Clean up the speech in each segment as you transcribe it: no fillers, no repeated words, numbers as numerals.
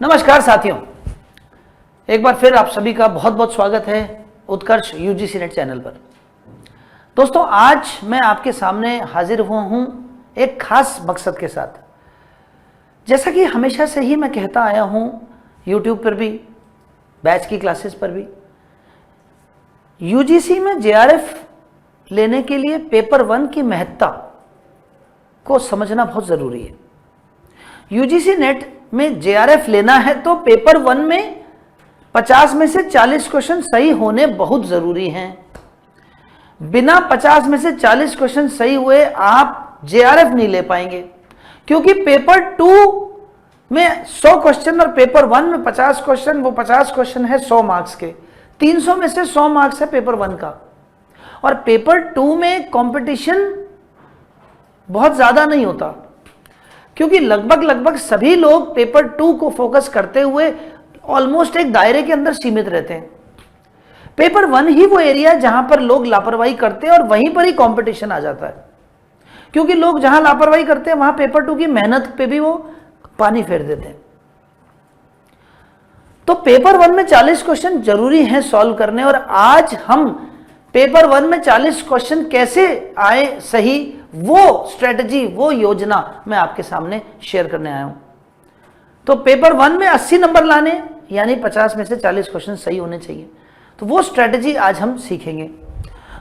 नमस्कार साथियों, एक बार फिर आप सभी का बहुत बहुत स्वागत है उत्कर्ष यूजीसी नेट चैनल पर। दोस्तों, आज मैं आपके सामने हाजिर हुआ हूं एक खास मकसद के साथ। जैसा कि हमेशा से ही मैं कहता आया हूं, यूट्यूब पर भी, बैच की क्लासेस पर भी, यूजीसी में जेआरएफ लेने के लिए पेपर 1 की महत्ता को समझना बहुत जरूरी है। यूजीसी नेट में जेआरएफ लेना है तो पेपर 1 में 50 में से 40 क्वेश्चन सही होने बहुत जरूरी हैं। बिना 50 में से 40 क्वेश्चन सही हुए आप जेआरएफ नहीं ले पाएंगे, क्योंकि पेपर 2 में 100 क्वेश्चन और पेपर 1 में 50 क्वेश्चन, वो 50 क्वेश्चन है 100 मार्क्स के। 300 में से 100 मार्क्स है पेपर 1 का। और पेपर 2 में कंपटीशन बहुत ज्यादा नहीं होता, क्योंकि लगभग सभी लोग पेपर 2 को फोकस करते हुए ऑलमोस्ट एक दायरे के अंदर सीमित रहते हैं। पेपर 1 ही वो एरिया है जहां पर लोग लापरवाही करते हैं और वहीं पर ही कंपटीशन आ जाता है, क्योंकि लोग जहां लापरवाही करते हैं वहां पेपर 2 की मेहनत पे भी वो पानी फेर देते हैं। तो पेपर 1 में 40 क्वेश्चन जरूरी है सॉल्व करने, और आज हम पेपर 1 में 40 क्वेश्चन कैसे आए सही, वो स्ट्रेटजी, वो योजना मैं आपके सामने शेयर करने आया हूं। तो पेपर 1 में 80 नंबर लाने, यानी 50 में से 40 क्वेश्चन सही होने चाहिए। तो वो स्ट्रेटजी आज हम सीखेंगे।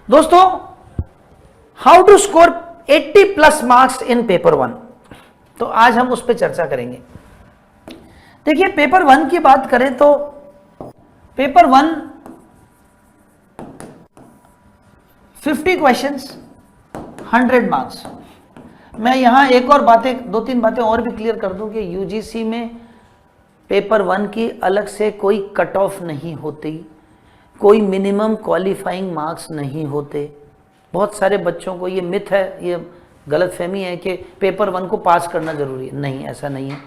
दोस्तों, how to score 80+ marks in paper 1, तो आज हम उस पर चर्चा करेंगे। देखिए, पेपर 1 की बात करें तो पेपर 1 50 क्वेश्चंस 100 मार्क्स। मैं यहां एक और बातें, 2-3 बातें और भी क्लियर कर दूं कि यूजीसी में पेपर 1 की अलग से कोई कट ऑफ नहीं होती, कोई मिनिमम क्वालिफाइंग मार्क्स नहीं होते। बहुत सारे बच्चों को ये मिथ है, ये गलतफहमी है कि पेपर 1 को पास करना जरूरी है। नहीं, ऐसा नहीं है।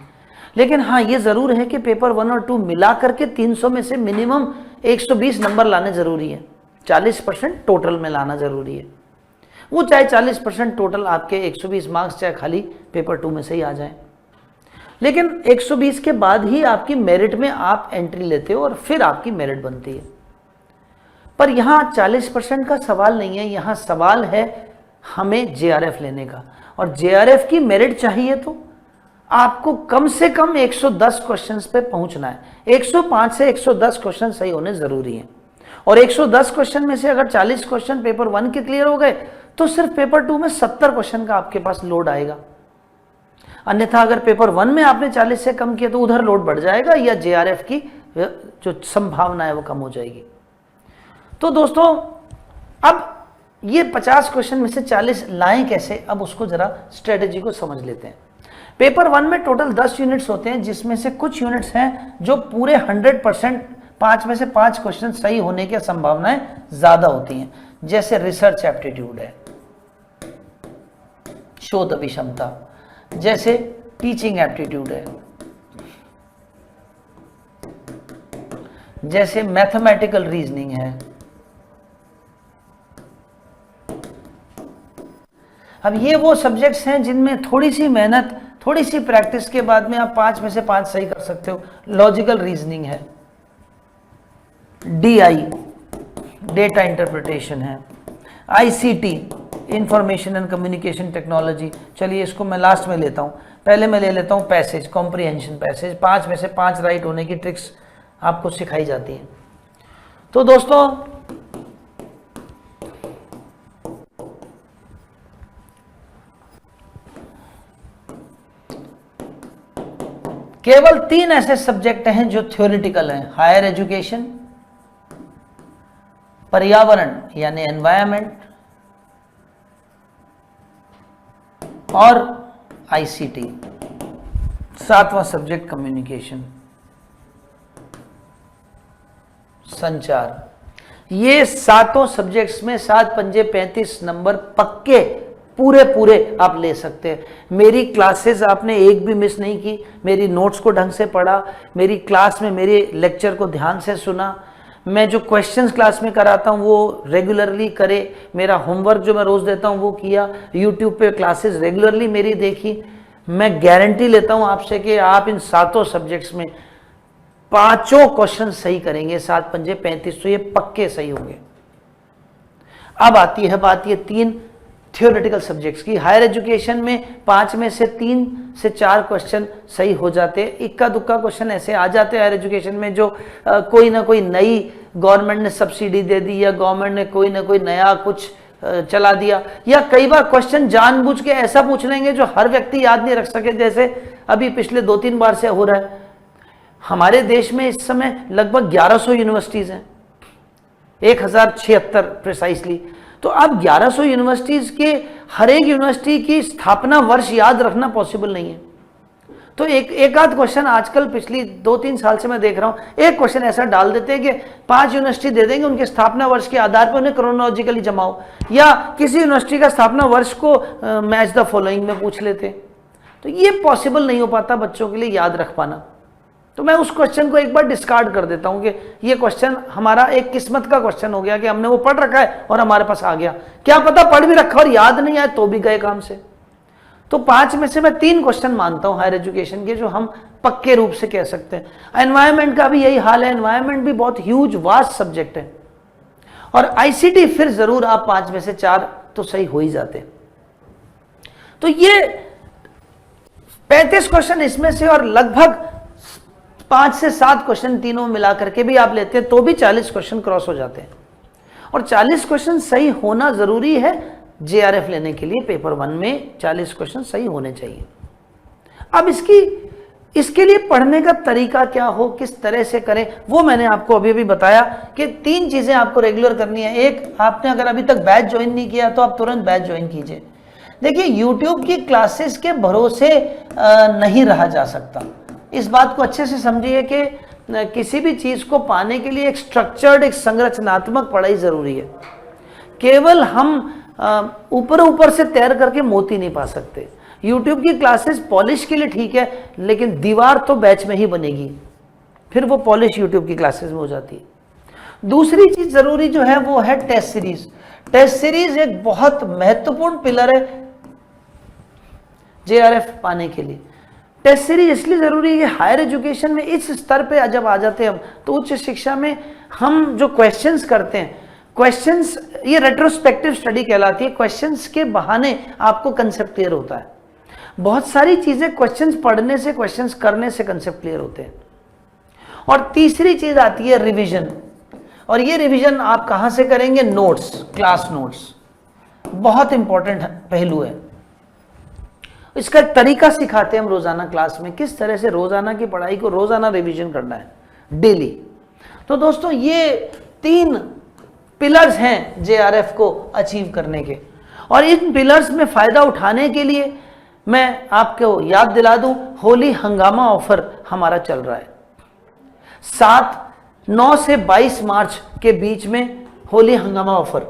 लेकिन हाँ, ये जरूर है कि पेपर 1 और 2 मिला करके 300 में से मिनिमम 120 नंबर लाने जरूरी है। 40% टोटल में लाना जरूरी है। वो चाहे 40% टोटल आपके 120 मार्क्स चाहे खाली पेपर 2 में से ही आ जाए, लेकिन 120 के बाद ही आपकी मेरिट में आप एंट्री लेते हो और फिर आपकी मेरिट बनती है। पर यहां 40% का सवाल नहीं है, यहां सवाल है हमें जेआरएफ लेने का। और जेआरएफ की मेरिट चाहिए तो आपको कम से कम 110 क्वेश्चंस पे पहुंचना है। 105 से 110 क्वेश्चन सही होने जरूरी है। और 110 क्वेश्चन में से अगर 40 क्वेश्चन पेपर 1 के क्लियर हो गए तो सिर्फ पेपर 2 में 70 क्वेश्चन का आपके पास लोड आएगा। अन्यथा अगर पेपर 1 में आपने 40 से कम किया तो उधर लोड बढ़ जाएगा, या जेआरएफ की जो संभावना है वो कम हो जाएगी। तो दोस्तों, अब ये 50 क्वेश्चन में से 40 लाएं कैसे, अब उसको जरा स्ट्रेटेजी को समझ लेते हैं। पेपर 1 में टोटल 10 यूनिट्स होते हैं, जिसमें से कुछ यूनिट्स हैं जो पूरे 100%, 5 में से 5 क्वेश्चन सही होने की संभावनाएं ज्यादा होती हैं। जैसे रिसर्च एप्टीट्यूड है, शोध अभिक्षमता, जैसे टीचिंग एप्टीट्यूड है, जैसे मैथमेटिकल रीजनिंग है। अब ये वो सब्जेक्ट्स हैं जिनमें थोड़ी सी मेहनत, थोड़ी सी प्रैक्टिस के बाद में आप 5 में से 5 सही कर सकते हो। लॉजिकल रीजनिंग है, DI डेटा इंटरप्रिटेशन है, ICT information and communication technology. चलिए, इसको मैं लास्ट में लेता हूं, पहले मैं ले लेता हूं पैसेज, कॉम्प्रिहेंशन पैसेज। 5 में से 5 राइट होने की ट्रिक्स आपको सिखाई जाती हैं। तो दोस्तों, केवल 3 ऐसे सब्जेक्ट हैं जो थ्योरेटिकल हैं: हायर एजुकेशन, पर्यावरण यानी एनवायरमेंट, और ICT। 7वां सब्जेक्ट कम्युनिकेशन, संचार। ये 7 सब्जेक्ट्स में 7 पंजे 35 नंबर पक्के पूरे आप ले सकते हैं। मेरी क्लासेस आपने एक भी मिस नहीं की, मेरी नोट्स को ढंग से पढ़ा, मेरी क्लास में मेरे लेक्चर को ध्यान से सुना, मैं जो क्वेश्चंस क्लास में कराता हूँ वो रेगुलरली करे, मेरा होमवर्क जो मैं रोज देता हूँ वो किया, यूट्यूब पे क्लासेस रेगुलरली मेरी देखी। मैं गारंटी लेता हूँ आपसे कि आप इन 7 सब्जेक्ट्स में पांचों क्वेश्चन सही करेंगे, 7 पंजे 35, तो ये पक्के सही होंगे। अब आती है बात ये 3 थियोरेटिकल सब्जेक्ट्स की। हायर एजुकेशन में 5 में से 3 से 4 क्वेश्चन सही हो जाते हैं। इक्का दुक्का क्वेश्चन ऐसे आ जाते हैं हायर एजुकेशन में जो कोई ना कोई नई गवर्नमेंट ने सब्सिडी दे दी, या गवर्नमेंट ने कोई ना कोई नया कुछ चला दिया, या कई बार क्वेश्चन जानबूझ के ऐसा पूछ लेंगे जो हर व्यक्ति याद नहीं रख सके, जैसे अभी पिछले 2-3 बार से हो रहा है। हमारे देश में इस समय लगभग 1100 यूनिवर्सिटीज हैं, 1076 प्रिसाइसली। तो अब 1100 यूनिवर्सिटीज के हर एक यूनिवर्सिटी की स्थापना वर्ष याद रखना पॉसिबल नहीं है। तो एक आध क्वेश्चन आजकल पिछली 2-3 साल से मैं देख रहा हूं, एक क्वेश्चन ऐसा डाल देते हैं कि 5 यूनिवर्सिटी दे देंगे, उनके स्थापना वर्ष के आधार पर उन्हें क्रोनोलॉजिकली जमाओ, या किसी यूनिवर्सिटी का स्थापना वर्ष को मैच द फॉलोइंग में पूछ लेते। तो ये पॉसिबल नहीं हो पाता बच्चों के लिए याद रख पाना। तो मैं उस क्वेश्चन को एक बार डिस्कार्ड कर देता हूं कि ये क्वेश्चन हमारा एक किस्मत का क्वेश्चन हो गया कि हमने वो पढ़ रखा है और हमारे पास आ गया, क्या पता पढ़ भी रखा और याद नहीं आए तो भी गए काम से। तो 5 में से मैं 3 क्वेश्चन मानता हूं हायर एजुकेशन के जो हम पक्के रूप से कह सकते हैं। एनवायरमेंट का भी यही हाल है, एनवायरमेंट भी बहुत ह्यूज वास्ट सब्जेक्ट है। और आईसीटी फिर जरूर आप 5 में से 4 तो सही हो ही जाते। तो ये 35 क्वेश्चन इसमें से, और लगभग 5 से 7 क्वेश्चन तीनों मिला करके भी आप लेते हैं तो भी 40 क्वेश्चन क्रॉस हो जाते हैं। और 40 क्वेश्चन सही होना जरूरी है जेआरएफ लेने के लिए। पेपर 1 में 40 क्वेश्चन सही होने चाहिए। अब इसके लिए पढ़ने का तरीका क्या हो, किस तरह से करें, वो मैंने आपको अभी भी बताया कि 3 चीजें आपको रेगुलर करनी है। एक, आपने अगर अभी तक बैच ज्वाइन नहीं किया तो आप तुरंत बैच ज्वाइन कीजिए। देखिए, यूट्यूब की क्लासेस के भरोसे नहीं रहा जा सकता। इस बात को अच्छे से समझिए कि किसी भी चीज को पाने के लिए एक स्ट्रक्चर्ड, एक संरचनात्मक पढ़ाई जरूरी है। केवल हम ऊपर ऊपर से तैर करके मोती नहीं पा सकते। यूट्यूब की क्लासेस पॉलिश के लिए ठीक है, लेकिन दीवार तो बैच में ही बनेगी, फिर वो पॉलिश यूट्यूब की क्लासेस में हो जाती है। दूसरी चीज जरूरी जो है वो है टेस्ट सीरीज। टेस्ट सीरीज एक बहुत महत्वपूर्ण पिलर है जेआरएफ पाने के लिए। टेस्ट सीरीज इसलिए जरूरी है कि हायर एजुकेशन में इस स्तर पे जब आ जाते हैं हम, तो उच्च शिक्षा में हम जो क्वेश्चंस करते हैं, क्वेश्चंस ये रेट्रोस्पेक्टिव स्टडी कहलाती है। क्वेश्चंस के बहाने आपको कंसेप्ट क्लियर होता है। बहुत सारी चीजें क्वेश्चंस पढ़ने से, क्वेश्चंस करने से कंसेप्ट क्लियर होते हैं। और तीसरी चीज आती है रिवीजन। और ये रिवीजन आप कहां से करेंगे? नोट्स, क्लास नोट्स बहुत इंपॉर्टेंट पहलू है। इसका तरीका सिखाते हैं हम रोजाना क्लास में, किस तरह से रोजाना की पढ़ाई को रोजाना रिवीजन करना है डेली। तो दोस्तों, ये 3 पिलर्स हैं जेआरएफ को अचीव करने के। और इन पिलर्स में फायदा उठाने के लिए मैं आपको याद दिला दूं, होली हंगामा ऑफर हमारा चल रहा है। 9 से 22 मार्च के बीच में होली हंगामा ऑफर।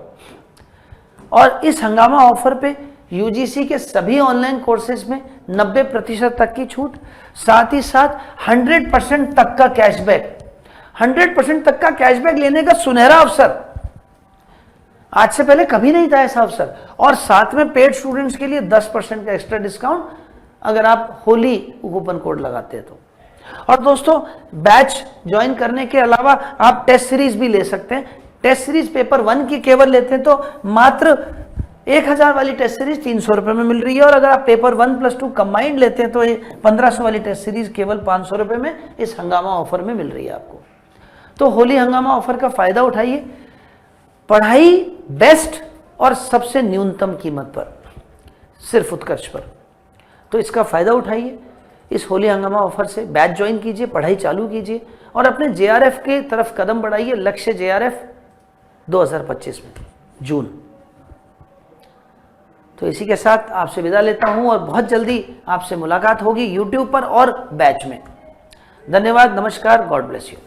और इस हंगामा ऑफर पे यूजीसी के सभी ऑनलाइन कोर्सेज में 90% तक की छूट, साथ ही साथ 100% तक का कैशबैक। 100% तक का कैशबैक लेने का सुनहरा अवसर, आज से पहले कभी नहीं था ऐसा अवसर। और साथ में पेड स्टूडेंट्स के लिए 10% का एक्स्ट्रा डिस्काउंट अगर आप होली कूपन कोड लगाते हैं तो। और दोस्तों, बैच ज्वाइन करने के अलावा आप टेस्ट सीरीज भी ले सकते हैं। टेस्ट सीरीज पेपर 1 की केवल लेते हैं तो मात्र 1000 वाली टेस्ट सीरीज 300 रुपए में मिल रही है। और अगर आप पेपर 1 + 2 कंबाइंड लेते हैं तो ये 1500 वाली टेस्ट सीरीज केवल 500 रुपए में इस हंगामा ऑफर में मिल रही है आपको। तो होली हंगामा ऑफर का फायदा उठाइए। पढ़ाई बेस्ट और सबसे न्यूनतम कीमत पर, सिर्फ उत्कर्ष पर। तो इसका फायदा उठाइए, इस होली हंगामा ऑफर से बैच ज्वाइन कीजिए, पढ़ाई चालू कीजिए और अपने जेआरएफ के तरफ कदम बढ़ाइए। लक्ष्य जेआरएफ 2025 में जून। तो इसी के साथ आपसे विदा लेता हूं और बहुत जल्दी आपसे मुलाकात होगी यूट्यूब पर और बैच में। धन्यवाद, नमस्कार, गॉड ब्लेस यू।